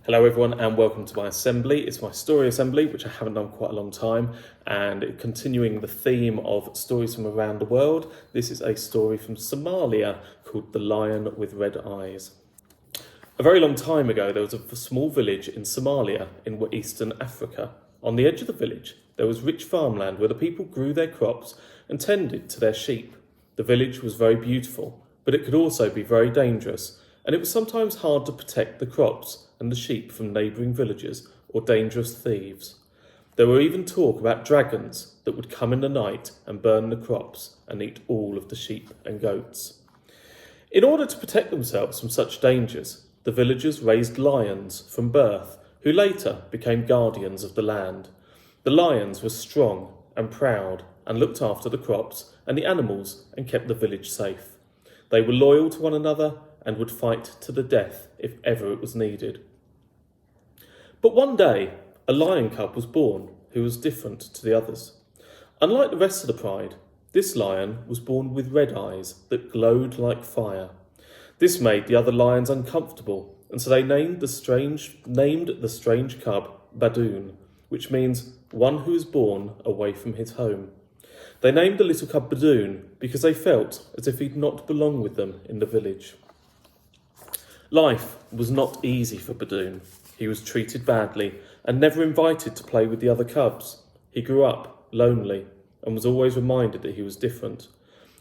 Hello everyone and welcome to my assembly. It's my story assembly, which I haven't done quite a long time, and continuing the theme of stories from around the world, this is a story from Somalia called The Lion with Red Eyes. A very long time ago, there was a small village in Somalia in eastern Africa. On the edge of the village, there was rich farmland where the people grew their crops and tended to their sheep. The village was very beautiful, but it could also be very dangerous, and it was sometimes hard to protect the crops and the sheep from neighbouring villagers or dangerous thieves. There were even talk about dragons that would come in the night and burn the crops and eat all of the sheep and goats. In order to protect themselves from such dangers, the villagers raised lions from birth, who later became guardians of the land. The lions were strong and proud and looked after the crops and the animals and kept the village safe. They were loyal to one another and would fight to the death if ever it was needed. But one day, a lion cub was born who was different to the others. Unlike the rest of the pride, this lion was born with red eyes that glowed like fire. This made the other lions uncomfortable, and so they named the strange cub Badoon, which means one who is born away from his home. They named the little cub Badoon because they felt as if he'd not belong with them in the village. Life was not easy for Badoon. He was treated badly and never invited to play with the other cubs. He grew up lonely and was always reminded that he was different.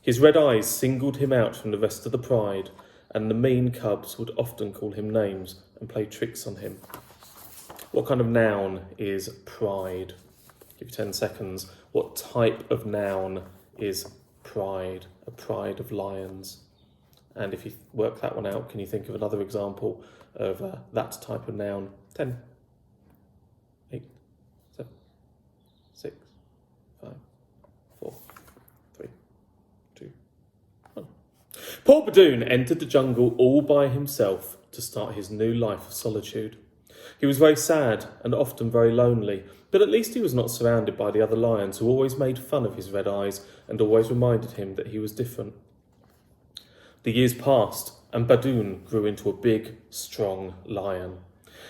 His red eyes singled him out from the rest of the pride, and the mean cubs would often call him names and play tricks on him. What kind of noun is pride? Give you 10 seconds. What type of noun is pride? A pride of lions. And if you work that one out, can you think of another example of that type of noun? 10, 8, 7, 6, 5, 4, 3, 2, 1. Poor Badoon entered the jungle all by himself to start his new life of solitude. He was very sad and often very lonely, but at least he was not surrounded by the other lions who always made fun of his red eyes and always reminded him that he was different. The years passed, and Badoon grew into a big, strong lion.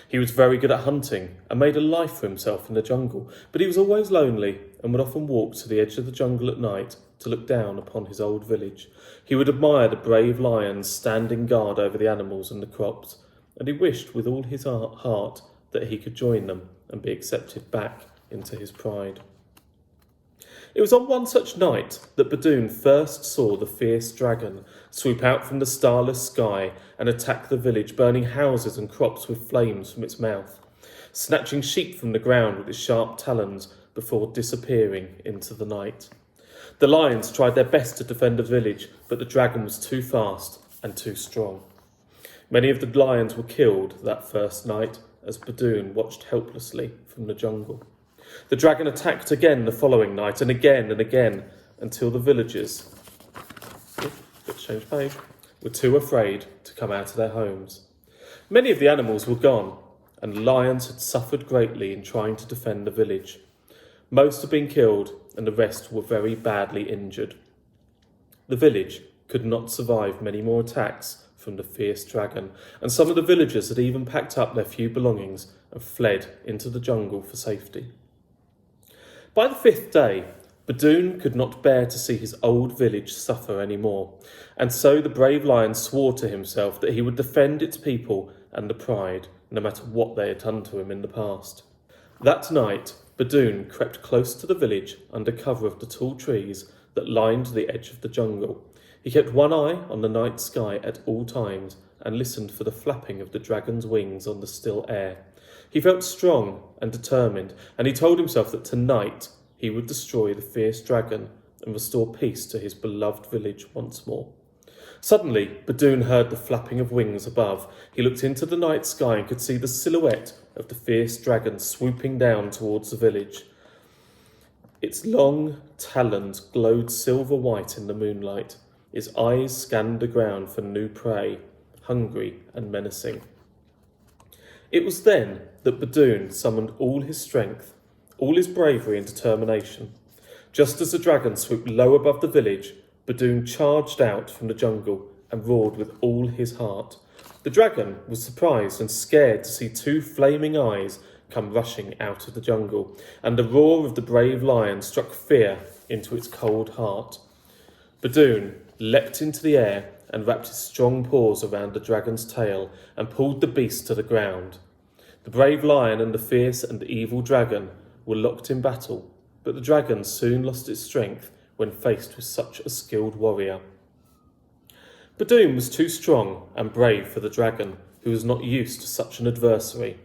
He was very good at hunting and made a life for himself in the jungle, but he was always lonely and would often walk to the edge of the jungle at night to look down upon his old village. He would admire the brave lions standing guard over the animals and the crops, and he wished with all his heart that he could join them and be accepted back into his pride. It was on one such night that Badoon first saw the fierce dragon swoop out from the starless sky and attack the village, burning houses and crops with flames from its mouth, snatching sheep from the ground with its sharp talons before disappearing into the night. The lions tried their best to defend the village, but the dragon was too fast and too strong. Many of the lions were killed that first night as Badoon watched helplessly from the jungle. The dragon attacked again the following night and again until the villagers, were too afraid to come out of their homes. Many of the animals were gone, and the lions had suffered greatly in trying to defend the village. Most had been killed and the rest were very badly injured. The village could not survive many more attacks from the fierce dragon, and some of the villagers had even packed up their few belongings and fled into the jungle for safety. By the fifth day, Badoon could not bear to see his old village suffer any more, and so the brave lion swore to himself that he would defend its people and the pride, no matter what they had done to him in the past. That night, Badoon crept close to the village under cover of the tall trees that lined the edge of the jungle. He kept one eye on the night sky at all times and listened for the flapping of the dragon's wings on the still air. He felt strong and determined, and he told himself that tonight he would destroy the fierce dragon and restore peace to his beloved village once more. Suddenly, Badoon heard the flapping of wings above. He looked into the night sky and could see the silhouette of the fierce dragon swooping down towards the village. Its long talons glowed silver white in the moonlight. Its eyes scanned the ground for new prey, hungry and menacing. It was then that Badoon summoned all his strength, all his bravery and determination. Just as the dragon swooped low above the village, Badoon charged out from the jungle and roared with all his heart. The dragon was surprised and scared to see two flaming eyes come rushing out of the jungle, and the roar of the brave lion struck fear into its cold heart. Badoon leapt into the air and wrapped his strong paws around the dragon's tail and pulled the beast to the ground. The brave lion and the fierce and evil dragon were locked in battle, but the dragon soon lost its strength when faced with such a skilled warrior. Badoon was too strong and brave for the dragon, who was not used to such an adversary.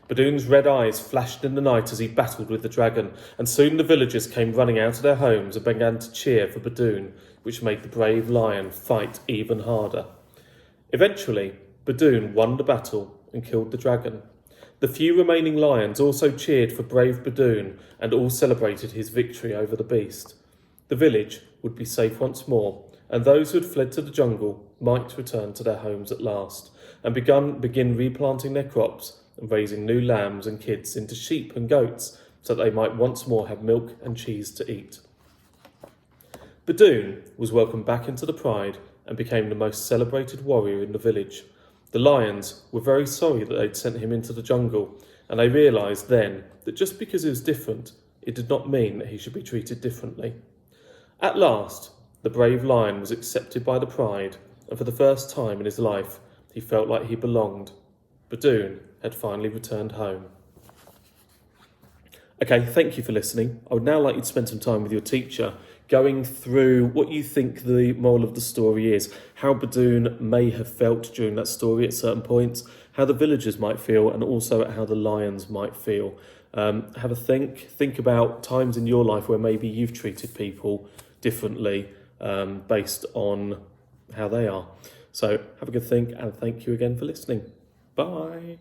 Badoon's red eyes flashed in the night as he battled with the dragon, and soon the villagers came running out of their homes and began to cheer for Badoon, which made the brave lion fight even harder. Eventually, Badoon won the battle and killed the dragon. The few remaining lions also cheered for brave Badoon and all celebrated his victory over the beast. The village would be safe once more, and those who had fled to the jungle might return to their homes at last and begin replanting their crops and raising new lambs and kids into sheep and goats so that they might once more have milk and cheese to eat. Badoon was welcomed back into the Pride and became the most celebrated warrior in the village. The lions were very sorry that they'd sent him into the jungle, and they realised then that just because he was different, it did not mean that he should be treated differently. At last, the brave lion was accepted by the Pride, and for the first time in his life, he felt like he belonged. Badoon had finally returned home. Okay, thank you for listening. I would now like you to spend some time with your teacher going through what you think the moral of the story is, how Badoon may have felt during that story at certain points, how the villagers might feel, and also how the lions might feel. Have a think about times in your life where maybe you've treated people differently based on how they are. So have a good think, and thank you again for listening. Bye.